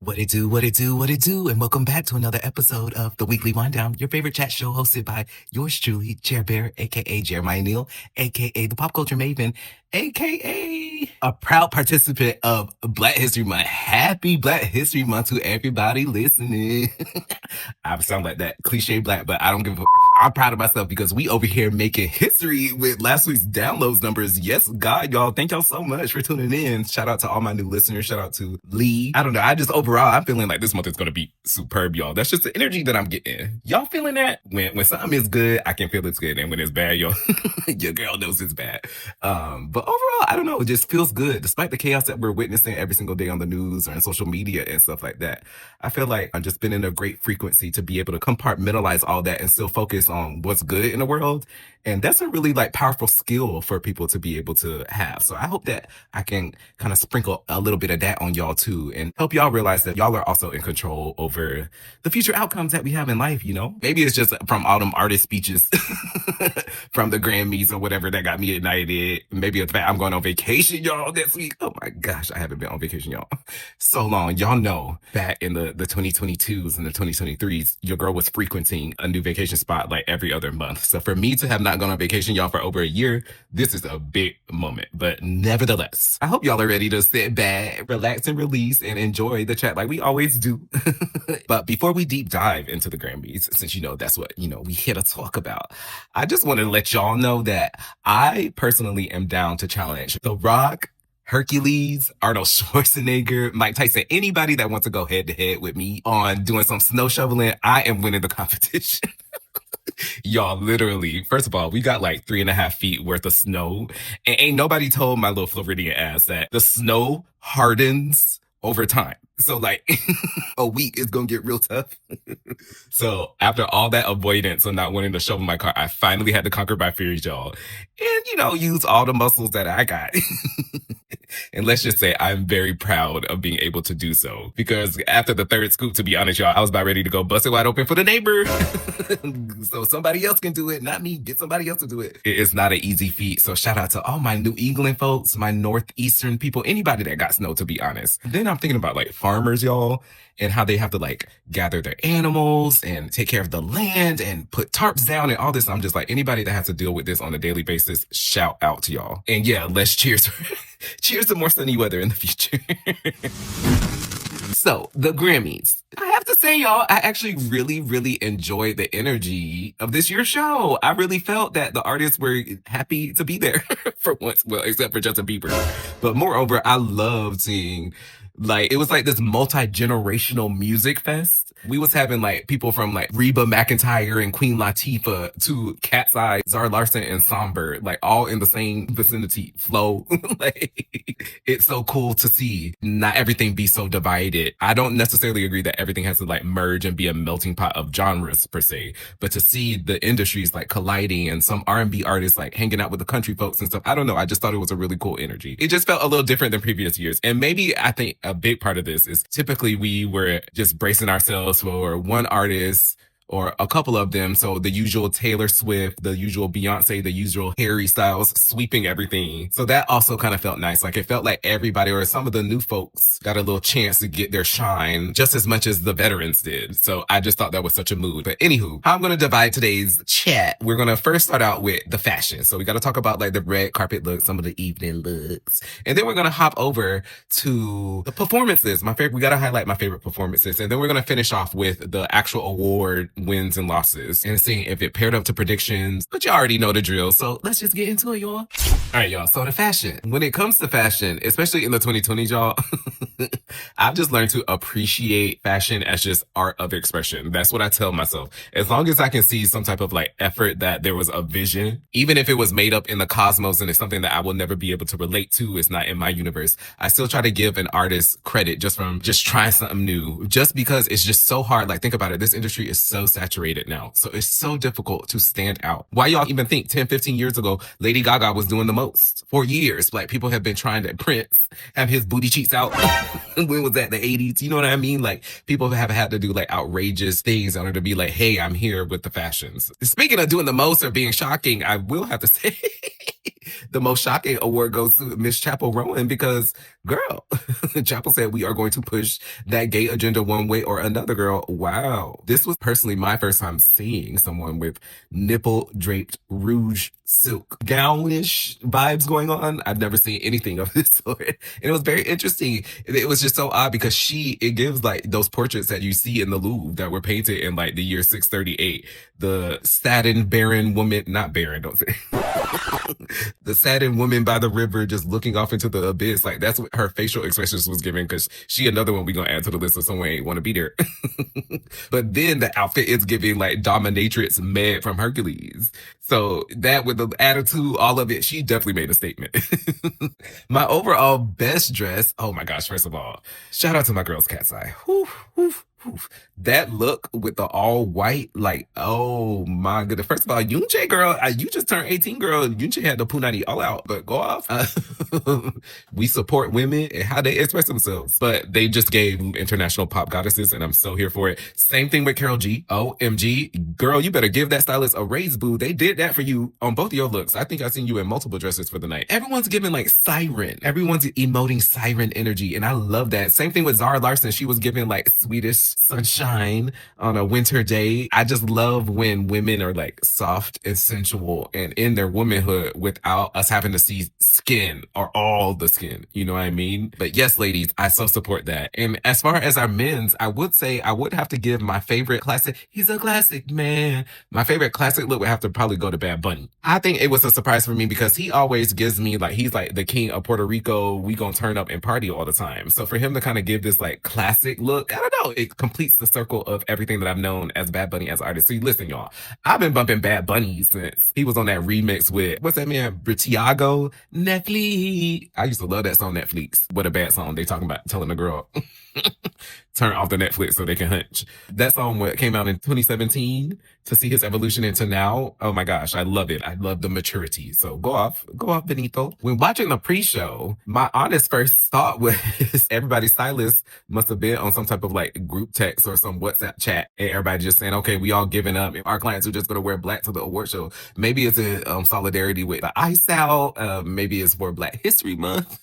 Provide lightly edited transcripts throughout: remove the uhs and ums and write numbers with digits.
What it do, what it do, what it do, and welcome back to another episode of the Weekly Rundown, your favorite chat show hosted by yours truly, Chair Bear, aka Jeremiah Neal, aka the Pop Culture Maven, aka a proud participant of Black History Month. Happy Black History Month to everybody listening. I sound like that cliche black, but I don't give a. I'm proud of myself because we over here making history with last week's downloads numbers. Yes, God, y'all. Thank y'all so much for tuning in. Shout out to all my new listeners. Shout out to Lee. I don't know. I just overall, I'm feeling like this month is going to be superb, y'all. That's just the energy that I'm getting. Y'all feeling that? When something is good, I can feel it's good. And when it's bad, y'all, your girl knows it's bad. But overall, I don't know. It just feels good. Despite the chaos that we're witnessing every single day on the news or in social media and stuff like that, I feel like I've just been in a great frequency to be able to compartmentalize all that and still focus on what's good in the world. And that's a really like powerful skill for people to be able to have. So I hope that I can kind of sprinkle a little bit of that on y'all too and help y'all realize that y'all are also in control over the future outcomes that we have in life, you know? Maybe it's just from all them artist speeches from the Grammys or whatever that got me ignited. Maybe it's that I'm going on vacation, y'all, this week. Oh my gosh, I haven't been on vacation, y'all. So long. Y'all know back in the 2022s and the 2023s, your girl was frequenting a new vacation spot like every other month. So for me to have not gone on vacation, y'all, for over a year, this is a big moment. But nevertheless, I hope y'all are ready to sit back, relax, and release and enjoy the chat like we always do. But before we deep dive into the Grammys, since you know that's what, we here to talk about, I just want to let y'all know that I personally am down to challenge The Rock, Hercules, Arnold Schwarzenegger, Mike Tyson, anybody that wants to go head to head with me on doing some snow shoveling. I am winning the competition. Y'all, literally, first of all, we got like 3.5 feet worth of snow. And ain't nobody told my little Floridian ass that the snow hardens over time. So like a week is gonna get real tough. So after all that avoidance of not wanting to shovel my car, I finally had to conquer my fears, y'all. And use all the muscles that I got. And let's just say I'm very proud of being able to do so. Because after the third scoop, to be honest, y'all, I was about ready to go bust it wide open for the neighbor. So somebody else can do it, not me. Get somebody else to do it. It is not an easy feat. So shout out to all my New England folks, my Northeastern people, anybody that got snow, to be honest. Then I'm thinking about like farmers, y'all, and how they have to like gather their animals and take care of the land and put tarps down and all this. I'm just like, anybody that has to deal with this on a daily basis, shout out to y'all. And yeah, let's cheers. Cheers to more sunny weather in the future. So, the Grammys. I have to say, y'all, I actually really, really enjoyed the energy of this year's show. I really felt that the artists were happy to be there for once. Well, except for Justin Bieber. But moreover, I loved seeing, it was like this multi-generational music fest. We was having people from Reba McEntire and Queen Latifah to Cat's Eye, Zara Larsson and Songbird, all in the same vicinity flow. It's so cool to see not everything be so divided. I don't necessarily agree that everything has to merge and be a melting pot of genres per se, but to see the industries colliding and some R&B artists hanging out with the country folks and stuff, I don't know. I just thought it was a really cool energy. It just felt a little different than previous years. And maybe I think a big part of this is typically we were just bracing ourselves for one artist or a couple of them. So the usual Taylor Swift, the usual Beyonce, the usual Harry Styles sweeping everything. So that also kind of felt nice. It felt like everybody or some of the new folks got a little chance to get their shine just as much as the veterans did. So I just thought that was such a mood. But anywho, how I'm going to divide today's chat. We're going to first start out with the fashion. So we got to talk about the red carpet looks, some of the evening looks. And then we're going to hop over to the performances. We got to highlight my favorite performances. And then we're going to finish off with the actual award wins and losses and seeing if it paired up to predictions, but you already know the drill. So let's just get into it, y'all. All right, y'all. So the fashion. When it comes to fashion, especially in the 2020s, y'all, I've just learned to appreciate fashion as just art of expression. That's what I tell myself. As long as I can see some type of effort, that there was a vision, even if it was made up in the cosmos and it's something that I will never be able to relate to, it's not in my universe, I still try to give an artist credit just from just trying something new, just because it's just so hard. Think about it. This industry is so saturated now. So it's so difficult to stand out. Why y'all even think 10, 15 years ago, Lady Gaga was doing the most? For years, people have been trying to Prince have his booty cheeks out. When was that? The 80s? You know what I mean? People have had to do outrageous things in order to be hey, I'm here with the fashions. Speaking of doing the most or being shocking, I will have to say the most shocking award goes to Miss Chapel Rowan because, girl, Chapel said we are going to push that gay agenda one way or another, girl. Wow. This was personally my first time seeing someone with nipple draped rouge silk gownish vibes going on. I've never seen anything of this sort. And it was very interesting. It was just so odd because it gives like those portraits that you see in the Louvre that were painted in like the year 638. The satin barren woman, not barren, don't say. The satin woman by the river just looking off into the abyss. Like that's what her facial expressions was giving because she another one we gonna add to the list of someone ain't want to be there. But then the outfit is giving like dominatrix Meg from Hercules. So that with the attitude, all of it, she definitely made a statement. My overall best dress, oh my gosh, first of all, shout out to my girls Cat's Eye. Whew, whew. That look with the all white, like, oh my goodness. First of all, Yoonjae, girl, you just turned 18, girl. Yoonjae had the punani all out, but go off. We support women and how they express themselves. But they just gave international pop goddesses, and I'm so here for it. Same thing with Carol G. OMG. Girl, you better give that stylist a raise, boo. They did that for you on both of your looks. I think I've seen you in multiple dresses for the night. Everyone's giving like siren. Everyone's emoting siren energy, and I love that. Same thing with Zara Larson. She was giving like Swedish sunshine on a winter day. I just love when women are like soft and sensual and in their womanhood without us having to see skin or all the skin. You know what I mean? But yes, ladies, I so support that. And as far as our men's, I would say I would have to give my favorite classic. He's a classic man. My favorite classic look would have to probably go to Bad Bunny. I think it was a surprise for me because he always gives me like, he's like the king of Puerto Rico. We gonna turn up and party all the time. So for him to kind of give this like classic look, I don't know, it completes the circle of everything that I've known as Bad Bunny as an artist. See, listen, y'all, I've been bumping Bad Bunny since he was on that remix with, what's that man, Britiago, Netflix. I used to love that song, Netflix. What a bad song. They talking about telling a girl, turn off the Netflix so they can hunch. That song came out in 2017 to see his evolution into now. Oh my gosh, I love it. I love the maturity. So go off, Benito. When watching the pre-show, my honest first thought was everybody's stylist must have been on some type of like group text or some WhatsApp chat, and everybody just saying, okay, we all giving up. Our clients are just going to wear black to the award show. Maybe it's in solidarity with the Ice Out. Maybe it's for Black History Month.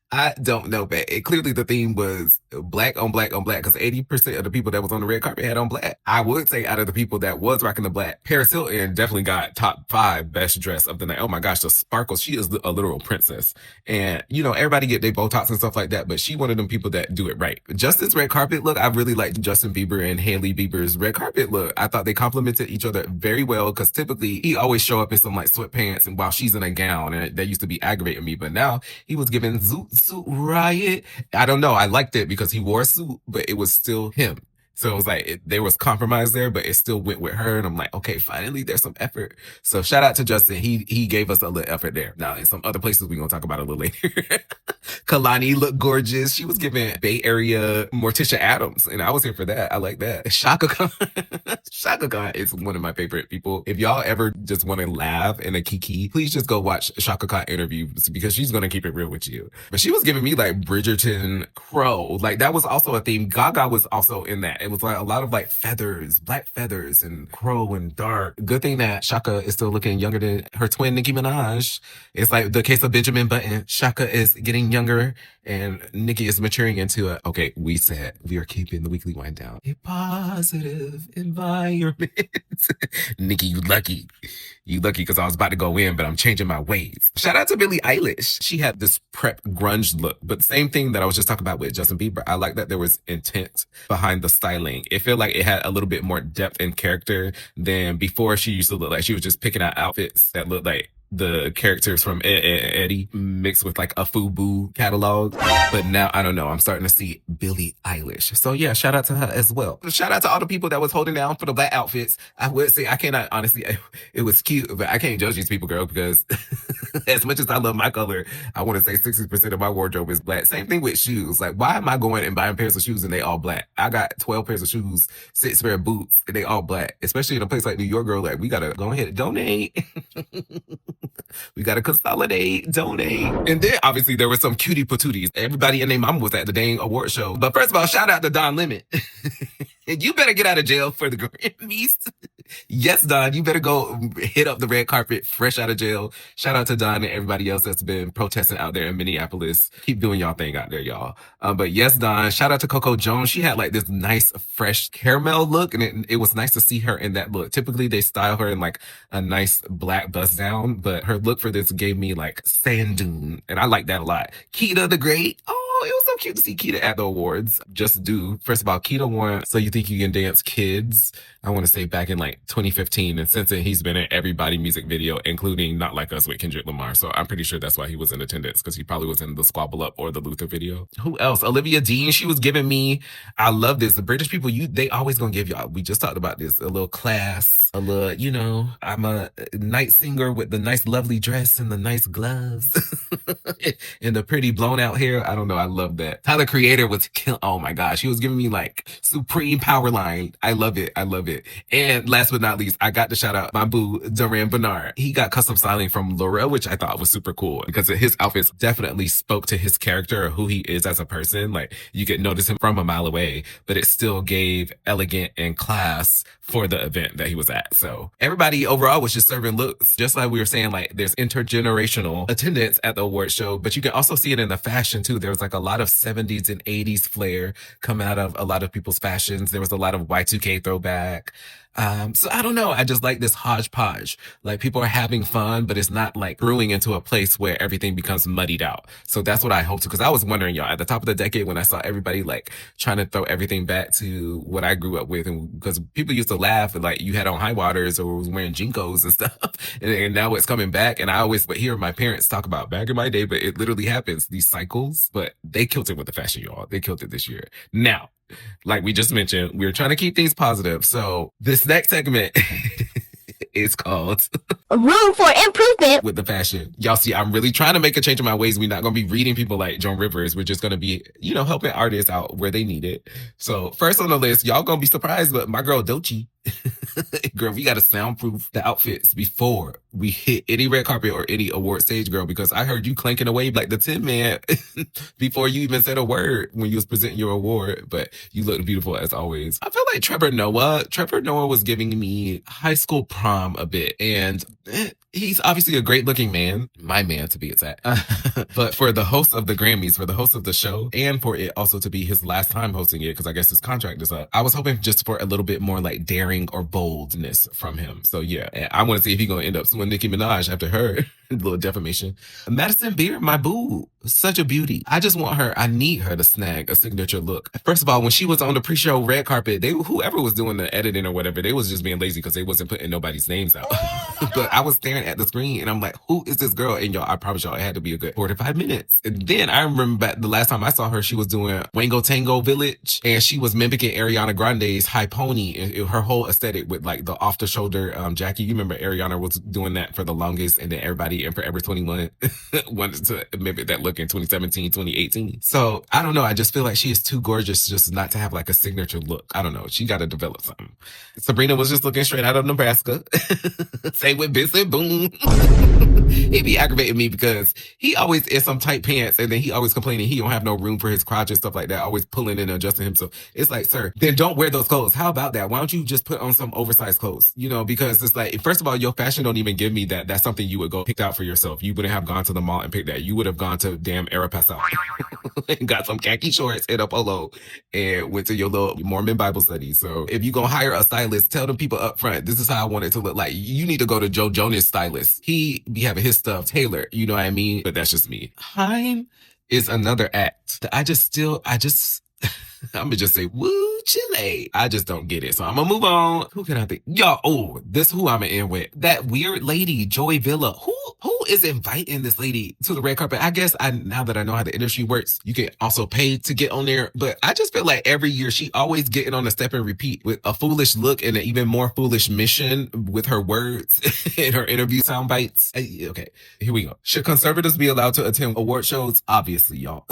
I don't know, but clearly the theme was black on black on black because 80% of the people that was on the red carpet had on black. I would say out of the people that was rocking the black, Paris Hilton definitely got top 5 best dress of the night. Oh my gosh, the sparkles. She is a literal princess. And, you know, everybody get their Botox and stuff like that, but she one of them people that do it right. Justin's red carpet look, I really liked Justin Bieber and Hailey Bieber's red carpet look. I thought they complemented each other very well because typically he always show up in some like sweatpants and while she's in a gown, and that used to be aggravating me, but now he was giving zoot suit riot. I don't know. I liked it because he wore a suit, but it was still him. So it was like, there was compromise there, but it still went with her. And I'm like, okay, finally there's some effort. So shout out to Justin. He gave us a little effort there. Now, in some other places we're going to talk about a little later. Kalani looked gorgeous. She was giving Bay Area Morticia Adams, and I was here for that. I like that. Shaka Khan. Shaka Khan is one of my favorite people. If y'all ever just want to laugh and a kiki, please just go watch Shaka Khan interviews because she's going to keep it real with you. But she was giving me like Bridgerton Crow. Like that was also a theme. Gaga was also in that. It was like a lot of like feathers, black feathers and crow and dark. Good thing that Shaka is still looking younger than her twin Nicki Minaj. It's like the case of Benjamin Button. Shaka is getting younger and Nicki is maturing into a, okay, we said we are keeping the weekly wind down a positive environment. Nicki, you lucky. You lucky because I was about to go in, but I'm changing my ways. Shout out to Billie Eilish. She had this prep grunge look, but same thing that I was just talking about with Justin Bieber. I like that there was intent behind the styling. It felt like it had a little bit more depth and character than before. She used to look like she was just picking out outfits that looked like the characters from Ed, Edd n Eddy mixed with like a FUBU catalog. But now, I don't know, I'm starting to see Billie Eilish. So yeah, shout out to her as well. Shout out to all the people that was holding down for the black outfits. I would say, I cannot, honestly, it was cute, but I can't judge these people, girl, because as much as I love my color, I want to say 60% of my wardrobe is black. Same thing with shoes. Like, why am I going and buying pairs of shoes and they all black? I got 12 pairs of shoes, 6 pair of boots, and they all black. Especially in a place like New York, girl, like, we gotta go ahead and donate. We gotta consolidate, donate. And then obviously there were some cutie patooties. Everybody and their mama was at the dang award show. But first of all, shout out to Don Lemon. You better get out of jail for the Grammys. Yes, Don, you better go hit up the red carpet fresh out of jail. Shout out to Don and everybody else that's been protesting out there in Minneapolis. Keep doing y'all thing out there, y'all. But yes, Don, shout out to Coco Jones. She had like this nice, fresh caramel look, and it was nice to see her in that look. Typically, they style her in like a nice black bust down, but her look for this gave me like sand dune, and I like that a lot. Keita the Great. Oh, it was so cute to see Keita at the awards. Just do. First of all, Keita won So You Think You Can Dance Kids, I want to say back in like 2015. And since then, he's been in everybody music video, including Not Like Us with Kendrick Lamar. So I'm pretty sure that's why he was in attendance, because he probably was in the Squabble Up or the Luther video. Who else? Olivia Dean, she was giving me, I love this. The British people, they always gonna give y'all, we just talked about this, a little class, a little, I'm a night singer with the nice lovely dress and the nice gloves and the pretty blown out hair. I don't know. I love that. Tyler Creator was oh my gosh. He was giving me like supreme power line. I love it. I love it. And last but not least, I got to shout out my boo, Duran Bernard. He got custom styling from Laura, which I thought was super cool because his outfits definitely spoke to his character or who he is as a person. Like you could notice him from a mile away, but it still gave elegant and class for the event that he was at. So everybody overall was just serving looks. Just like we were saying, like there's intergenerational attendance at the award show, but you can also see it in the fashion too. There was like a lot of 70s and 80s flair coming out of a lot of people's fashions. There was a lot of Y2K throwback. So I don't know. I just like this hodgepodge. Like people are having fun, but it's not like brewing into a place where everything becomes muddied out. So that's what I hope to, because I was wondering, y'all, at the top of the decade when I saw everybody like trying to throw everything back to what I grew up with, and because people used to laugh at like you had on high waters or was wearing Jinkos and stuff, and now it's coming back. And I always would hear my parents talk about back in my day, but it literally happens, these cycles. But they killed it with the fashion, y'all. They killed it this year. Now, like we just mentioned, we're trying to keep things positive. So this next segment is called Room for Improvement with the fashion. Y'all see, I'm really trying to make a change in my ways. We're not going to be reading people like Joan Rivers. We're just going to be, helping artists out where they need it. So first on the list, y'all going to be surprised, but my girl Doechii. Girl, we got to soundproof the outfits before we hit any red carpet or any award stage, girl, because I heard you clanking away like the Tin Man before you even said a word when you was presenting your award, but you look beautiful as always. I feel like Trevor Noah was giving me High School Prom a bit, and he's obviously a great looking man, my man to be exact. But for the host of the Grammys, for the host of the show, and for it also to be his last time hosting it, because I guess his contract is up, I was hoping just for a little bit more like daring or boldness from him. So yeah, and I want to see if he's going to end up suing Nicki Minaj after her little defamation. Madison Beer, my boo, such a beauty. I just want her, I need her to snag a signature look. First of all, when she was on the pre-show red carpet, whoever was doing the editing or whatever, they was just being lazy because they wasn't putting nobody's names out. But I was staring at the screen and I'm like, who is this girl? And y'all, I promise y'all, it had to be a good 45 minutes. And then I remember back the last time I saw her, she was doing Wango Tango Village, and she was mimicking Ariana Grande's High Pony, and her whole aesthetic with like the off the shoulder Jackie. You remember Ariana was doing that for the longest, and then everybody in Forever 21 wanted to mimic that look in 2017, 2018. So I don't know. I just feel like she is too gorgeous just not to have like a signature look. I don't know. She got to develop something. Sabrina was just looking straight out of Nebraska. Same with Vincent Boone. He be aggravating me because he always in some tight pants, and then he always complaining he don't have no room for his crotch and stuff like that, always pulling and adjusting himself. It's like, sir, then don't wear those clothes. How about that? Why don't you just put on some oversized clothes? Because it's like, first of all, your fashion don't even give me that. That's something you would go pick out for yourself. You wouldn't have gone to the mall and picked that. You would have gone to damn Aeropostale and got some khaki shorts and a polo and went to your little Mormon Bible study. So if you gonna hire a stylist, tell them people up front, this is how I want it to look like. You need to go to Joe Jonas' stylist. He be having his stuff tailored, you know what I mean? But that's just me. Haim is another act that I'm gonna just say, woo, Chile. I just don't get it. So I'm gonna move on. Who can I think? Yo, this who I'm gonna end with. That weird lady, Joy Villa. Who is inviting this lady to the red carpet? I guess now that I know how the industry works, you can also pay to get on there. But I just feel like every year she always getting on a step and repeat with a foolish look and an even more foolish mission with her words and her interview sound bites. Okay, here we go. Should conservatives be allowed to attend award shows? Obviously, y'all.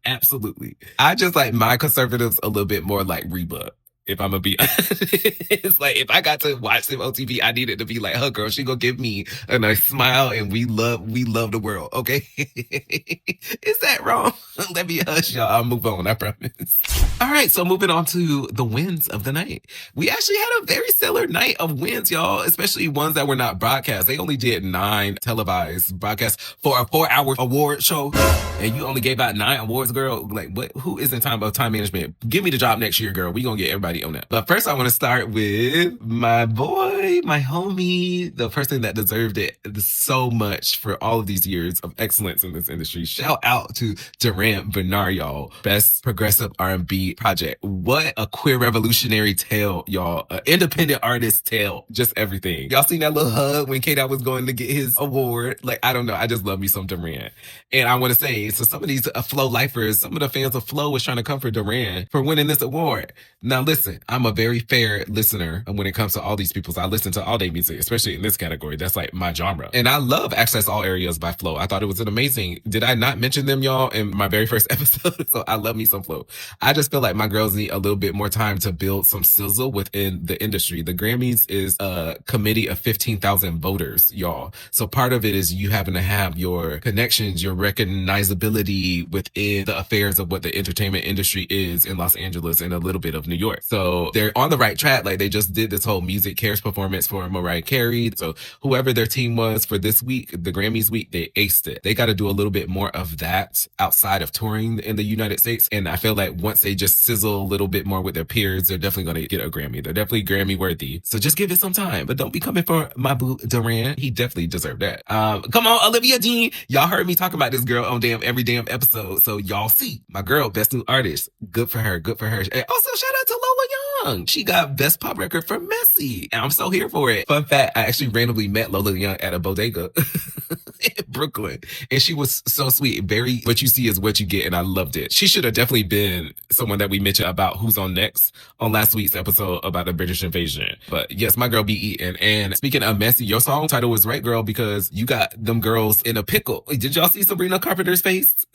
Absolutely. I just like my conservatives a little bit more like Reba. if I'm gonna be honest. It's like, if I got to watch them on TV, I need it to be like her, girl. She gonna give me a nice smile, and we love the world, okay? Is that wrong? Let me hush, y'all. I'll move on, I promise. All right, so moving on to the wins of the night. We actually had a very stellar night of wins, y'all, especially ones that were not broadcast. They only did 9 televised broadcasts for a 4-hour award show, and you only gave out 9 awards, girl. Like, what? Who is in time management? Give me the job next year, girl. We gonna get everybody on that. But first, I want to start with my boy, my homie, the person that deserved it so much for all of these years of excellence in this industry. Shout out to Duran Bernard, y'all. Best progressive R&B project. What a queer revolutionary tale, y'all. An independent artist tale. Just everything. Y'all seen that little hug when K-Dot was going to get his award? Like, I don't know. I just love me some Duran. And I want to say, so some of these Flo lifers, some of the fans of Flo was trying to come for Duran for winning this award. Now, listen, I'm a very fair listener when it comes to all these people. I listen to all day music, especially in this category. That's like my genre. And I love Access All Areas by Flo. I thought it was an amazing. Did I not mention them, y'all, in my very first episode? So I love me some Flo. I just feel like my girls need a little bit more time to build some sizzle within the industry. The Grammys is a committee of 15,000 voters, y'all. So part of it is you having to have your connections, your recognizability within the affairs of what the entertainment industry is in Los Angeles and a little bit of New York. So they're on the right track. Like, they just did this whole Music Cares performance for Mariah Carey. So whoever their team was for this week, the Grammys week, they aced it. They got to do a little bit more of that outside of touring in the United States. And I feel like once they just sizzle a little bit more with their peers, they're definitely going to get a Grammy. They're definitely Grammy worthy. So just give it some time, but don't be coming for my boo Duran. He definitely deserved that. Come on, Olivia Dean. Y'all heard me talking about this girl on every damn episode. So y'all see my girl, best new artist. Good for her. Good for her. And also shout out to Lola Young. She got best pop record for Messy. And I'm so here for it. Fun fact, I actually randomly met Lola Young at a bodega in Brooklyn. And she was so sweet. Very, what you see is what you get. And I loved it. She should have definitely been someone that we mentioned about Who's on Next on last week's episode about the British invasion. But yes, my girl be eating. And speaking of Messy, your song title was right, girl, because you got them girls in a pickle. Did y'all see Sabrina Carpenter's face?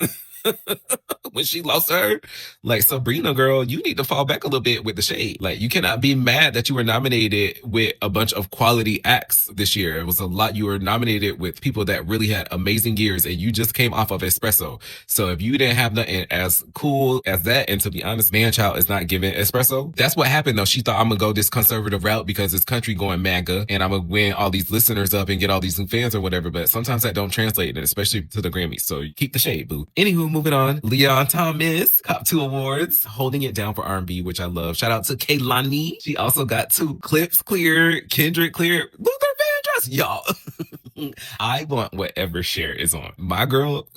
When she lost her, like, Sabrina, girl, you need to fall back a little bit with the shade. Like, you cannot be mad that you were nominated with a bunch of quality acts this year. It was a lot. You were nominated with people that really had amazing years, and you just came off of Espresso. So if you didn't have nothing as cool as that, and to be honest, Manchild is not giving Espresso. That's what happened, though. She thought, I'm gonna go this conservative route because it's country going MAGA, and I'm gonna win all these listeners up and get all these new fans or whatever. But sometimes that don't translate, and especially to the Grammys. So keep the shade, boo. Anywho, moving on. Leon Thomas cop 2 awards, holding it down for R&B, which I love. Shout out to Kehlani. She also got 2 clips cleared, Kendrick cleared, Luther Vandross. Y'all, I want whatever Cher is on. My girl,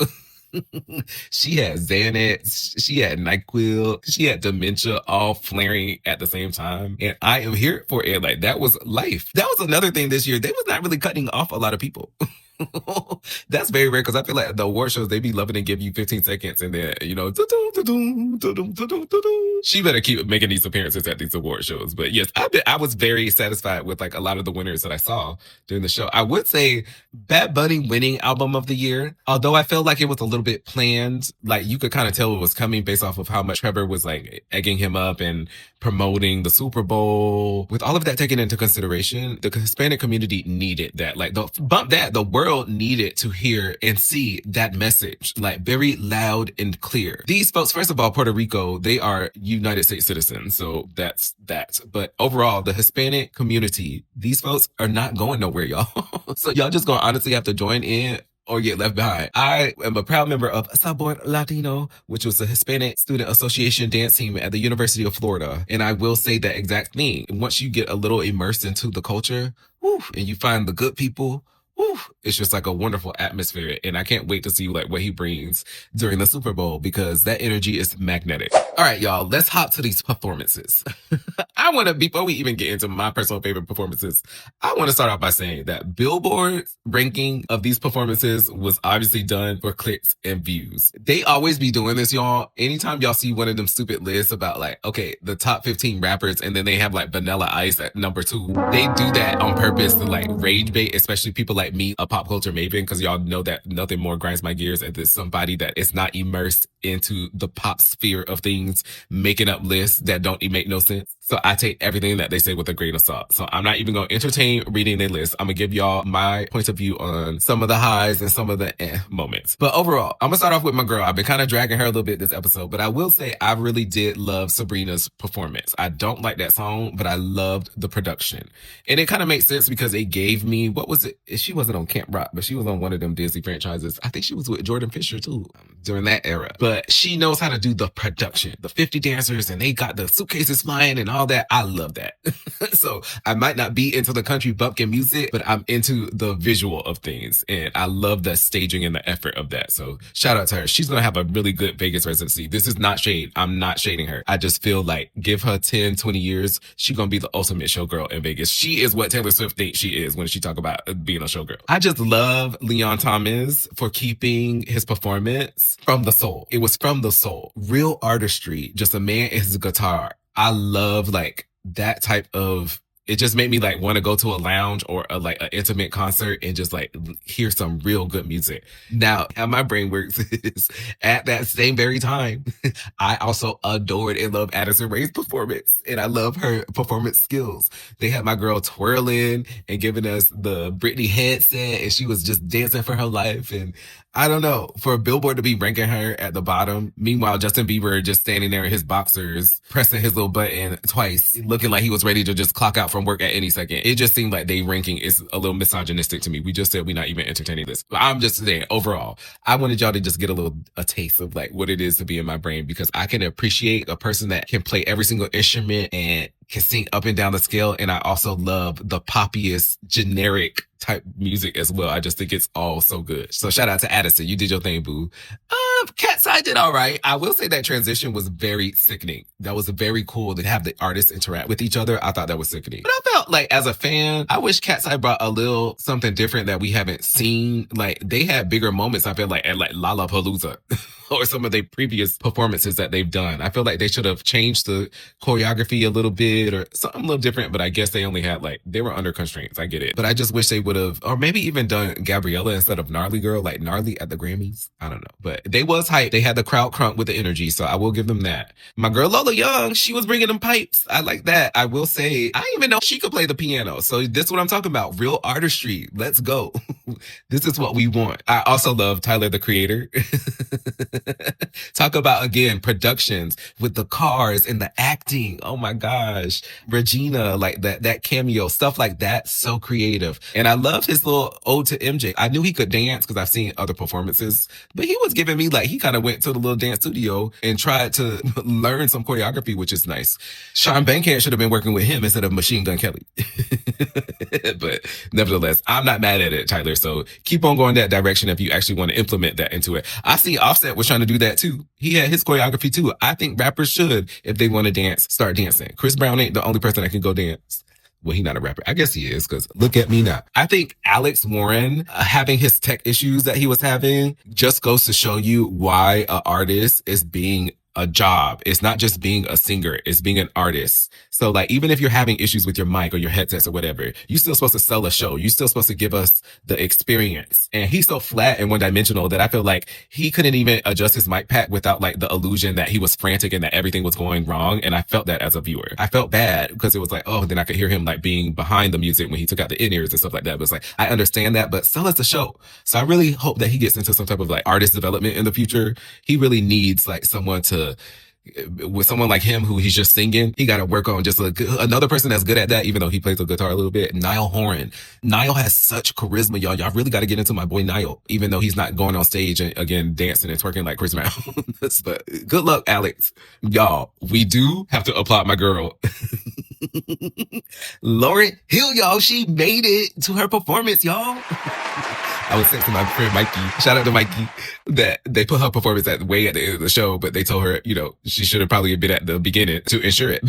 she had Xanax, she had NyQuil, she had dementia all flaring at the same time. And I am here for it. Like, that was life. That was another thing this year. They was not really cutting off a lot of people. That's very rare, because I feel like the award shows, they be loving to give you 15 seconds and then, you know, she better keep making these appearances at these award shows. But yes, I was very satisfied with like a lot of the winners that I saw during the show. I would say Bad Bunny winning album of the year, although I felt like it was a little bit planned. Like, you could kind of tell it was coming based off of how much Trevor was like egging him up and promoting the Super Bowl. With all of that taken into consideration, the Hispanic community needed that. Like, the world needed to hear and see that message, like, very loud and clear. These folks, first of all, Puerto Rico, they are United States citizens, so that's that. But overall, the Hispanic community, these folks are not going nowhere, y'all. So y'all just gonna honestly have to join in or get left behind. I am a proud member of Sabor Latino, which was a Hispanic Student Association dance team at the University of Florida. And I will say that exact thing. Once you get a little immersed into the culture, and you find the good people, it's just like a wonderful atmosphere. And I can't wait to see like what he brings during the Super Bowl, because that energy is magnetic. All right, y'all, let's hop to these performances. I want to, before we even get into my personal favorite performances, I want to start off by saying that Billboard's ranking of these performances was obviously done for clicks and views. They always be doing this, y'all. Anytime y'all see one of them stupid lists about like, okay, the top 15 rappers, and then they have like Vanilla Ice at number 2, they do that on purpose to like rage bait, especially people like like me, a pop culture maven, because y'all know that nothing more grinds my gears and there's somebody that is not immersed into the pop sphere of things, making up lists that don't make no sense. So I take everything that they say with a grain of salt. So I'm not even going to entertain reading their list. I'm going to give y'all my point of view on some of the highs and some of the moments. But overall, I'm going to start off with my girl. I've been kind of dragging her a little bit this episode, but I will say I really did love Sabrina's performance. I don't like that song, but I loved the production. And it kind of makes sense because it gave me, what was it? She wasn't on Camp Rock, but she was on one of them Disney franchises. I think she was with Jordan Fisher too during that era. But she knows how to do the production, the 50 dancers, and they got the suitcases flying and all that. I love that. So I might not be into the country bumpkin music, but I'm into the visual of things. And I love the staging and the effort of that. So shout out to her. She's going to have a really good Vegas residency. This is not shade. I'm not shading her. I just feel like give her 10, 20 years. She's going to be the ultimate showgirl in Vegas. She is what Taylor Swift thinks she is when she talk about being a showgirl. I just love Leon Thomas for keeping his performance from the soul. It was from the soul. Real artistry. Just a man and his guitar. I love like that type of, it just made me like want to go to a lounge or like an intimate concert and just like hear some real good music. Now, how my brain works is at that same very time, I also adored and love Addison Rae's performance, and I love her performance skills. They had my girl twirling and giving us the Britney headset, and she was just dancing for her life. And I don't know, for Billboard to be ranking her at the bottom, meanwhile, Justin Bieber just standing there in his boxers, pressing his little button twice, looking like he was ready to just clock out from work at any second. It just seemed like they ranking is a little misogynistic to me. We just said we're not even entertaining this. But I'm just saying, overall, I wanted y'all to just get a taste of like what it is to be in my brain, because I can appreciate a person that can play every single instrument and can sing up and down the scale. And I also love the poppiest, generic type music as well. I just think it's all so good. So shout out to Addison. You did your thing, boo. Cat's Eye did all right. I will say that transition was very sickening. That was very cool to have the artists interact with each other. I thought that was sickening. But I felt like as a fan, I wish Cat's Eye brought a little something different that we haven't seen. Like they had bigger moments, I feel like, at like Lollapalooza or some of their previous performances that they've done. I feel like they should have changed the choreography a little bit or something a little different, but I guess they only had like, they were under constraints. I get it. But I just wish they would have, or maybe even done Gabriella instead of Gnarly Girl, like Gnarly at the Grammys. I don't know. But they was hype. They had the crowd crunk with the energy, so I will give them that. My girl Lola Young, she was bringing them pipes. I like that. I will say, I didn't even know she could play the piano. So this is what I'm talking about. Real artistry. Let's go. This is what we want. I also love Tyler, the Creator. Talk about, again, productions with the cars and the acting. Oh my gosh. Regina, like that cameo, stuff like that. So creative. And I love his little ode to MJ. I knew he could dance because I've seen other performances, but he was giving me like, he kind of went to the little dance studio and tried to learn some choreography, which is nice. Sean Bankhead should have been working with him instead of Machine Gun Kelly. But nevertheless, I'm not mad at it, Tyler. So keep on going that direction if you actually want to implement that into it. I see Offset was trying to do that too. He had his choreography too. I think rappers should, if they want to dance, start dancing. Chris Brown ain't the only person that can go dance. Well, he's not a rapper. I guess he is, because look at me now. I think Alex Warren having his tech issues that he was having just goes to show you why an artist is being a job. It's not just being a singer, it's being an artist. So like, even if you're having issues with your mic or your headsets or whatever, you're still supposed to sell a show. You're still supposed to give us the experience. And he's so flat and one dimensional that I feel like he couldn't even adjust his mic pack without like the illusion that he was frantic and that everything was going wrong. And I felt that as a viewer. I felt bad because it was like, oh, then I could hear him like being behind the music when he took out the in-ears and stuff like that. But it's like, I understand that, but sell us the show. So I really hope that he gets into some type of like artist development in the future. He really needs like someone to, with someone like him who he's just singing, he got to work on just another person that's good at that, even though he plays the guitar a little bit. Niall Horan. Niall has such charisma, y'all. Y'all really got to get into my boy Niall, even though he's not going on stage and again dancing and twerking like Chris Brown. But good luck, Alex. Y'all, we do have to applaud my girl. Lauryn Hill, y'all. She made it to her performance, y'all. I was texting my friend Mikey, shout out to Mikey, that they put her performance way at the end of the show, but they told her, you know, she should have probably been at the beginning to ensure it.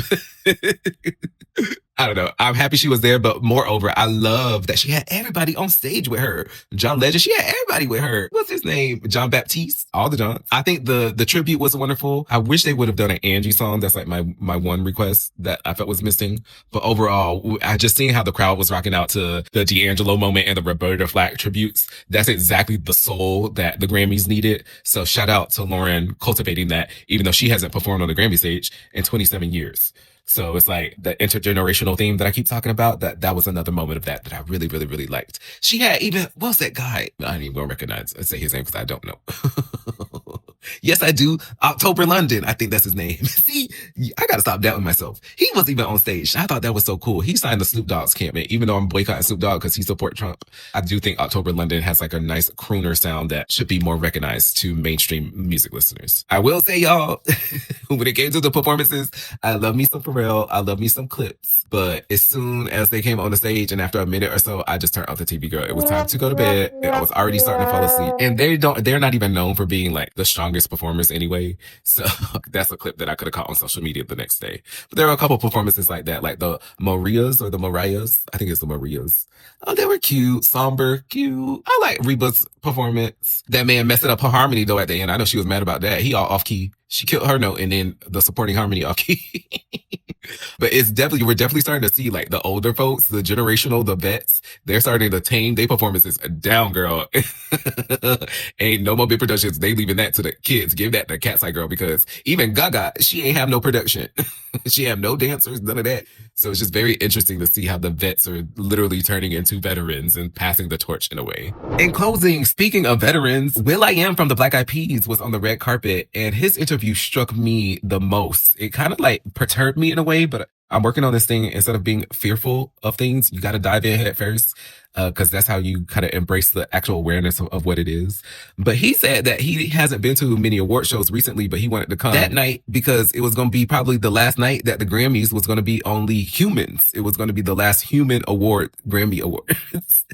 I don't know. I'm happy she was there, but moreover, I love that she had everybody on stage with her. John Legend, she had everybody with her. What's his name? John Baptiste, all the Johns. I think the tribute was wonderful. I wish they would have done an Angie song. That's like my one request that I felt was missing. But overall, I just seeing how the crowd was rocking out to the D'Angelo moment and the Roberta Flack tributes. That's exactly the soul that the Grammys needed. So shout out to Lauren cultivating that, even though she hasn't performed on the Grammy stage in 27 years. So it's like the intergenerational theme that I keep talking about. That was another moment of that I really, really, really liked. She had even, what's that guy? I don't even recognize, say his name because I don't know. Yes, I do. October London. I think that's his name. See, I gotta stop doubting myself. He was even on stage. I thought that was so cool. He signed the Snoop Dogg's campaign, even though I'm boycotting Snoop Dogg because he supports Trump. I do think October London has like a nice crooner sound that should be more recognized to mainstream music listeners. I will say, y'all, when it came to the performances, I love me some Pharrell. I love me some Clips. But as soon as they came on the stage and after a minute or so, I just turned off the TV, girl. It was time to go to bed. I was already starting to fall asleep. And they're not even known for being like the strongest performers anyway. So that's a clip that I could have caught on social media the next day. But there were a couple performances like that, like the Marias or the Mariahs. I think it's the Marias. Oh, they were cute, somber, cute. I like Reba's performance. That man messing up her harmony though at the end. I know she was mad about that. He all off key. She killed her note and then the supporting harmony off key. But we're definitely starting to see like the older folks, the generational, the vets, they're starting to tame their performances down, girl. Ain't no more big productions. They leaving that to the kids. Give that to Cat's Eye Girl because even Gaga, she ain't have no production. She have no dancers, none of that. So it's just very interesting to see how the vets are literally turning into veterans and passing the torch in a way. In closing, speaking of veterans, will.i.am from the Black Eyed Peas was on the red carpet and his interview struck me the most. It kind of like perturbed me in a way, but I'm working on this thing. Instead of being fearful of things, you got to dive in head first. Because that's how you kind of embrace the actual awareness of what it is. But he said that he hasn't been to many award shows recently, but he wanted to come that night because it was going to be probably the last night that the Grammys was going to be only humans. It was going to be the last human award, Grammy Awards.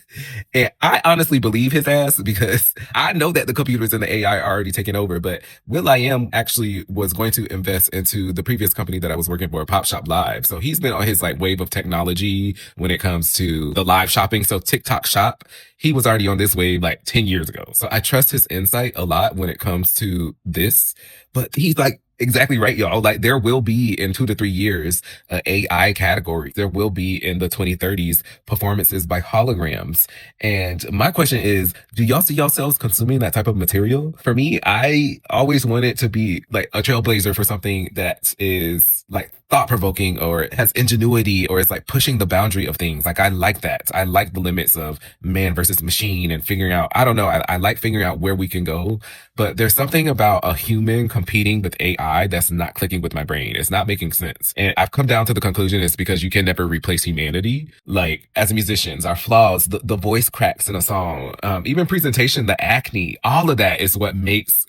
And I honestly believe his ass because I know that the computers and the AI are already taking over, but will.i.am actually was going to invest into the previous company that I was working for, Pop Shop Live. So he's been on his like wave of technology when it comes to the live shopping. So TikTok Shop, he was already on this wave like 10 years ago. So I trust his insight a lot when it comes to this. But he's like, exactly right, y'all. Like there will be in 2 to 3 years, AI category. There will be in the 2030s performances by holograms. And my question is, do y'all see yourselves consuming that type of material? For me, I always wanted to be like a trailblazer for something that is like thought provoking or has ingenuity or is like pushing the boundary of things. Like I like that. I like the limits of man versus machine and figuring out, I don't know. I like figuring out where we can go, but there's something about a human competing with AI that's not clicking with my brain. It's not making sense. And I've come down to the conclusion it's because you can never replace humanity. Like as musicians, our flaws, the voice cracks in a song, even presentation, the acne, all of that is what makes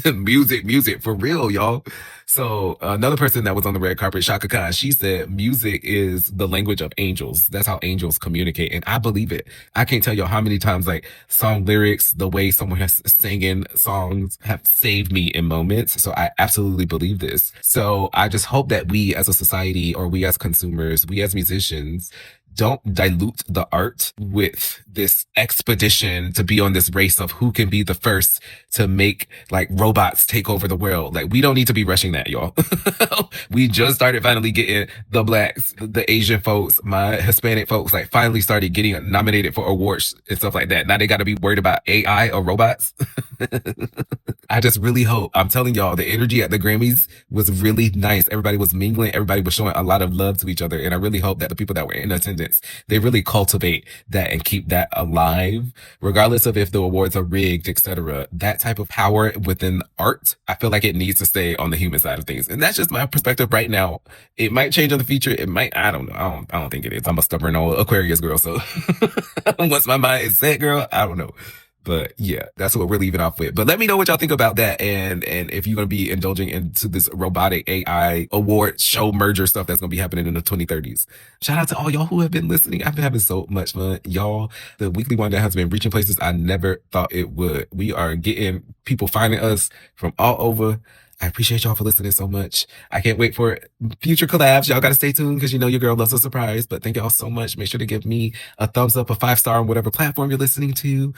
music for real, y'all. So another person that was on the red carpet, Shaka Khan, she said music is the language of angels. That's how angels communicate. And I believe it. I can't tell you how many times like song lyrics, the way someone has singing songs have saved me in moments. So I absolutely believe this. So I just hope that we as a society or we as consumers, we as musicians, don't dilute the art with this expedition to be on this race of who can be the first to make like robots take over the world. Like we don't need to be rushing that, y'all. We just started finally getting the blacks, the Asian folks, my Hispanic folks, like finally started getting nominated for awards and stuff like that. Now they got to be worried about AI or robots. I just really hope, I'm telling y'all, the energy at the Grammys was really nice. Everybody was mingling. Everybody was showing a lot of love to each other. And I really hope that the people that were in attendance, they really cultivate that and keep that alive, regardless of if the awards are rigged, etc. That type of power within art, I feel like it needs to stay on the human side of things. And that's just my perspective right now. It might change in the future. It might, I don't know. I don't think it is. I'm a stubborn old Aquarius girl. So once my mind is set, girl, I don't know. But yeah, that's what we're leaving off with. But let me know what y'all think about that. And if you're going to be indulging into this robotic AI award show merger stuff that's going to be happening in the 2030s. Shout out to all y'all who have been listening. I've been having so much fun. Y'all, the weekly one that has been reaching places I never thought it would. We are getting people finding us from all over. I appreciate y'all for listening so much. I can't wait for future collabs. Y'all got to stay tuned because you know your girl loves a surprise. But thank y'all so much. Make sure to give me a thumbs up, a 5-star on whatever platform you're listening to.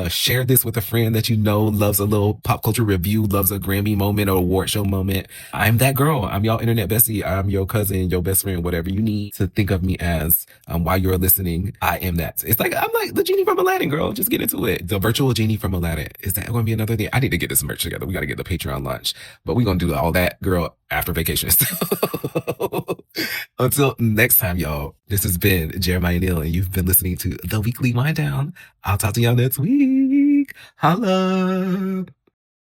Share this with a friend that you know loves a little pop culture review, loves a Grammy moment or award show moment. I'm that girl. I'm y'all internet bestie. I'm your cousin, your best friend, whatever you need to think of me as while you're listening. I am that. It's like, I'm like the genie from Aladdin, girl. Just get into it. The virtual genie from Aladdin. Is that going to be another thing? I need to get this merch together. We got to get the Patreon launch. But we're going to do all that, girl, after vacation. Until next time, y'all, this has been Jeremiah Neal, and you've been listening to The Weekly Wind Down. I'll talk to y'all next week. Holla!